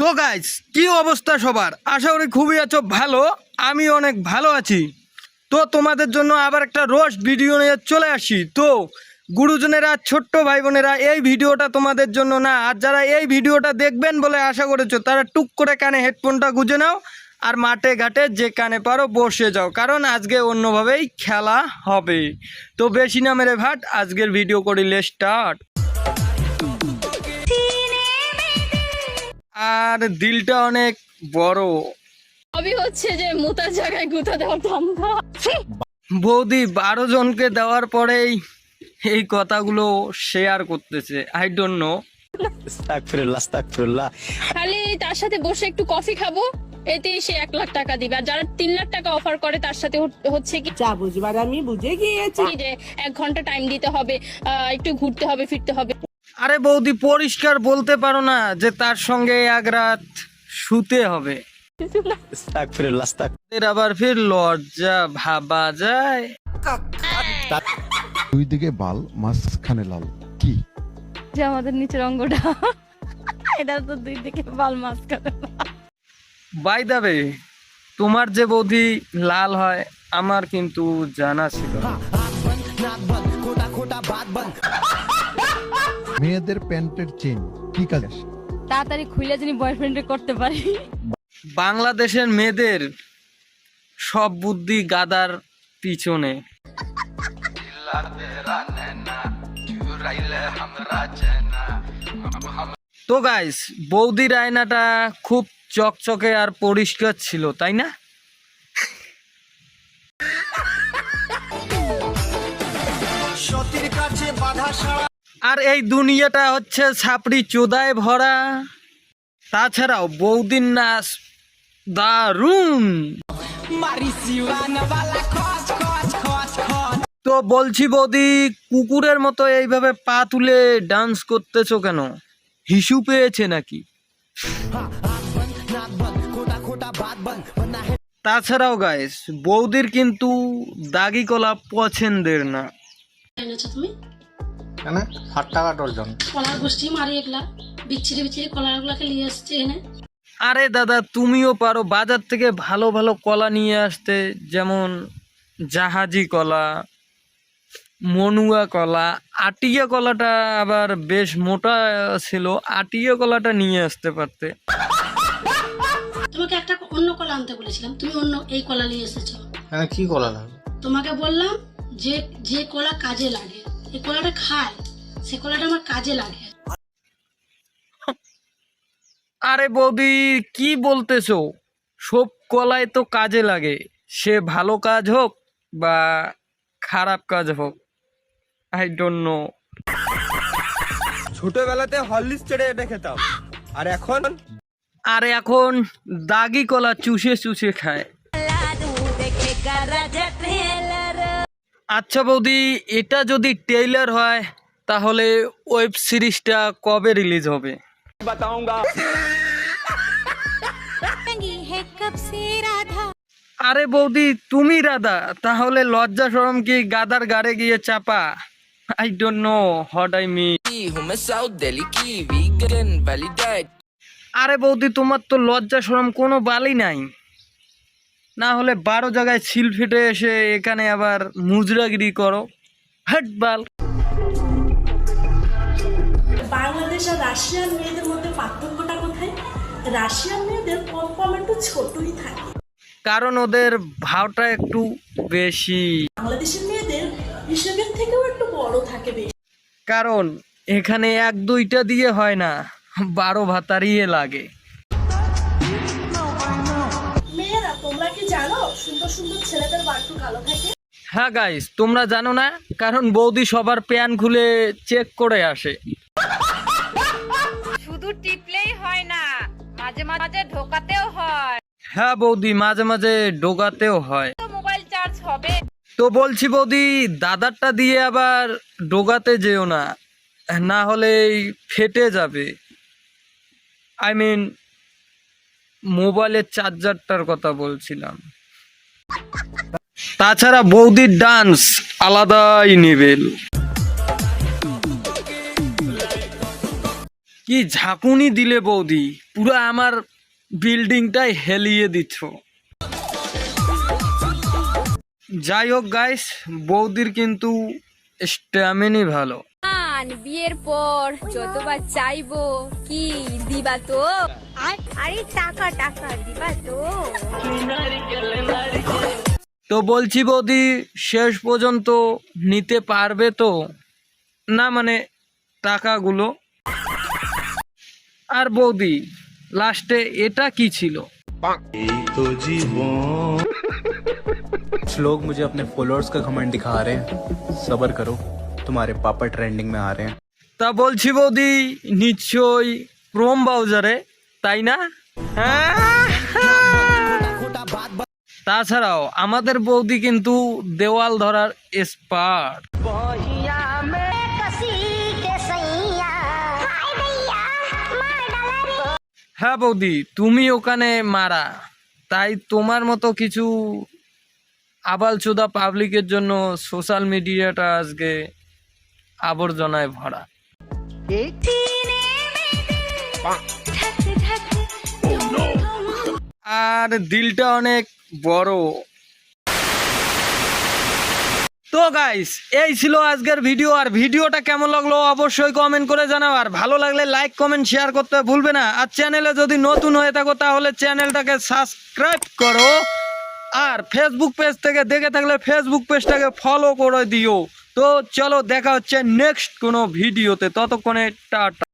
তো গাইস কি অবস্থা সবার, আশা করি খুবই আছো ভালো। আমি অনেক ভালো আছি। তো তোমাদের জন্য আবার একটা রোস্ট ভিডিও নিয়ে চলে আসি। তো গুরুজনেরা, ছোট্ট ভাই বোনেরা, এই ভিডিওটা তোমাদের জন্য না। আর যারা এই ভিডিওটা দেখবেন বলে আশা করেছো, তারা টুক করে কানে হেডফোনটা গুঁজে নাও আর মাঠে ঘাটে যে কানে পারো বসে যাও, কারণ আজকে অন্যভাবেই খেলা হবে। তো বেশি না মেরে ভাট, আজকের ভিডিও করিলে স্টার্ট। আর দিলটা অনেক বড়। সবই হচ্ছে যে মোতার জায়গায় গুঁতা দেওয়ার ধান্দা। বৌদি 12 জনকে দেওয়ার পরেই এই কথাগুলো শেয়ার করতেছে। I don't no. আস্তাগফিরুল্লাহ। খালি তার সাথে বসে একটু কফি খাবো, এতেই সে 1 লাখ টাকা দিবে। আর যারা 3 লাখ টাকা অফার করে তার সাথে হচ্ছে কি, যা বুঝবার আমি বুঝে গিয়েছি। যে 1 ঘন্টা টাইম দিতে হবে, একটু ঘুরতে হবে, ফিরতে হবে। আরে বৌদি, পরিষ্কার বলতে পারো না যে তার সঙ্গে 1 রাত শুতে হবে? আস্তাগফিরুল্লাহ। এর আবার ফির লজ্জা ভাবা যায়। দুই দিকে বাল, মাঝখানে লাল, কি? যে আমাদের নিচের অঙ্গটা, এটা তো 2 দিকে বাল মাঝখানে। বাই দা ওয়ে, তোমার যে বৌদি লাল হয় আমার কিন্তু জানা ছিল না। মেয়েদের প্যান্টের চেন কি কাজ আসে? তাড়াতাড়ি খুইলে যিনি বয়ফ্রেন্ডে করতে পারি। বাংলাদেশের মেয়েদের সব বুদ্ধি গাদার পিছনে। তো গাইস, বৌদির আয়নাটা খুব চকচকে আর পরিষ্কার ছিল, তাই না? আর এই দুনিয়াটা হচ্ছে ছাপড়ি চোদায় ভরা। তাছাড়াও বৌদির নাচ দারুণ। তো বলছি বৌদি, কুকুরের মতো এইভাবে পা তুলে ডান্স করতেছো কেন? হিসু পেয়েছে নাকি? তাছাড়াও গাইস, বৌদির কিন্তু দাগি কলা পছন্দের না। এনেছো তুমি? কেন? 60 টাকা ডজন। কলার গোষ্ঠী মারি এগুলা বিচ্ছিরি বিচ্ছিরি কলারগুলাকে নিয়ে আসছে এনে। আরে দাদা, তুমিও পারো বাজার থেকে ভালো ভালো কলা নিয়ে আসতে, যেমন জাহাজি কলা, মনুয়া কলা। আটিয়া কলাটা আবার বেশ মোটা ছিল, আটিয়া কলাটা নিয়ে আসতে পারতে। তোমাকে একটা অন্য কলা আনতে বলেছিলাম, তুমি অন্য এই কলা নিয়ে এসেছো। কেন, কি কলা লাগবে? তোমাকে বললাম যে যে কলা কাজে লাগে, এই কলাটা খায়, সে কলাটা আমার কাজে লাগে। আরে বৌদি, কি বলতেছো? সব কলাই তো কাজে লাগে, সে ভালো কাজ হোক বা খারাপ কাজ হোক। I don't no. ছোটবেলাতে হরলিক্স চেড়ে এটা খেতাম, আর এখন দাগি কলা চুষে চুষে খায়। আচ্ছা বৌদি, এটা যদি ট্রেইলার হয় তাহলে ওয়েব সিরিজটা কবে রিলিজ হবে? আরে বৌদি, তুমি রাধা, তাহলে লজ্জা শরম কি গাদার গাড়ে গিয়ে চাপা? I don't know what I mean. আরে বৌদি, তোমার তো লজ্জা শরম কোনো বালই নাই, না হলে 12 জায়গায় ছিল ফেটে এসে এখানে আবার মুজরাগিরি করো। হাট বাল। বাংলাদেশ আর রাশিয়ান মেয়েদের মধ্যে পার্থক্যটা কোথায়? রাশিয়ান মেয়েদের কম একটু ছোটই থাকে, কারণ ওদের ভাওটা একটু বেশি। বাংলাদেশের মেয়েদের হিসেবের থেকেও একটু বড় থাকে বেশি, কারণ এখানে 1-2টা দিয়ে হয় না, 12 ভাতারিয়ে লাগে। মেয়েরা তোমরা কি জানো সুন্দর সুন্দর ছেলেদের বাটু কালো থাকে? হ্যাঁ গাইস, তোমরা জানো না? কারণ বৌদি সবার প্যান খুলে চেক করে আসে। শুধু টিপলেই হয় না, মাঝে মাঝে ঢোকাতেও হয়। হ্যাঁ বৌদি, মাঝে মাঝে ডোগাতেও হয়। তো মোবাইল চার্জ হবে। তো বলছি বৌদি, দাদারটা দিয়ে আবার ডোগাতে যেও না, না হলে ফেটে যাবে। আই মিন মোবাইলের চার্জারটার কথা বলছিলাম। তাছাড়া বৌদির ডান্স আলাদাই নেবেল। কি ঝাঁকুনি দিলে বৌদি, পুরো আমার বিল্ডিংটাই হেলিয়ে দিচ্ছ। যাই হোক গাইস, বৌদির কিন্তু স্ট্যামিনি ভালো। বিয়ের পর যতবার চাইবো কি দিবা তো? আরে টাকা টাকা দিবা তো? তো বলছি বৌদি, শেষ পর্যন্ত নিতে পারবে তো? না মানে টাকাগুলো। আর বৌদি লাস্টে এটা কি ছিল? कुछ लोग मुझे अपने फॉलोअर्स का कमेंट दिखा रहे हैं, सब्र करो, तुम्हारे पापा ट्रेंडिंग में आ रहे हैं। তা বলছি বৌদি, নিশ্চয়ই ক্রোম ব্রাউজারে, তাই না? তাছাড়াও আমাদের বৌদি কিন্তু দেওয়াল ধরার এক্সপার্ট। হ্যাঁ বৌদি, তুমি ওখানে মারা, তাই তোমার মতো কিছু আবালচোদা পাবলিকের জন্য সোশ্যাল মিডিয়াটা আজকে আবর্জনায় ভরা। আর দিলটা অনেক বড়। তো গাইস, এই ছিল আজকের ভিডিও। আর ভিডিওটা কেমন লাগলো অবশ্যই কমেন্ট করে জানাও। আর ভালো লাগলে লাইক কমেন্ট শেয়ার করতে ভুলবে না। আর চ্যানেলে যদি নতুন হয়ে থাকো তাহলে চ্যানেলটাকে সাবস্ক্রাইব করো। আর ফেসবুক পেজ থেকে দেখে থাকলে ফেসবুক পেজটাকে ফলো করে দিও। তো চলো দেখা হচ্ছে নেক্সট কোনো ভিডিওতে, ততক্ষণে টাটা।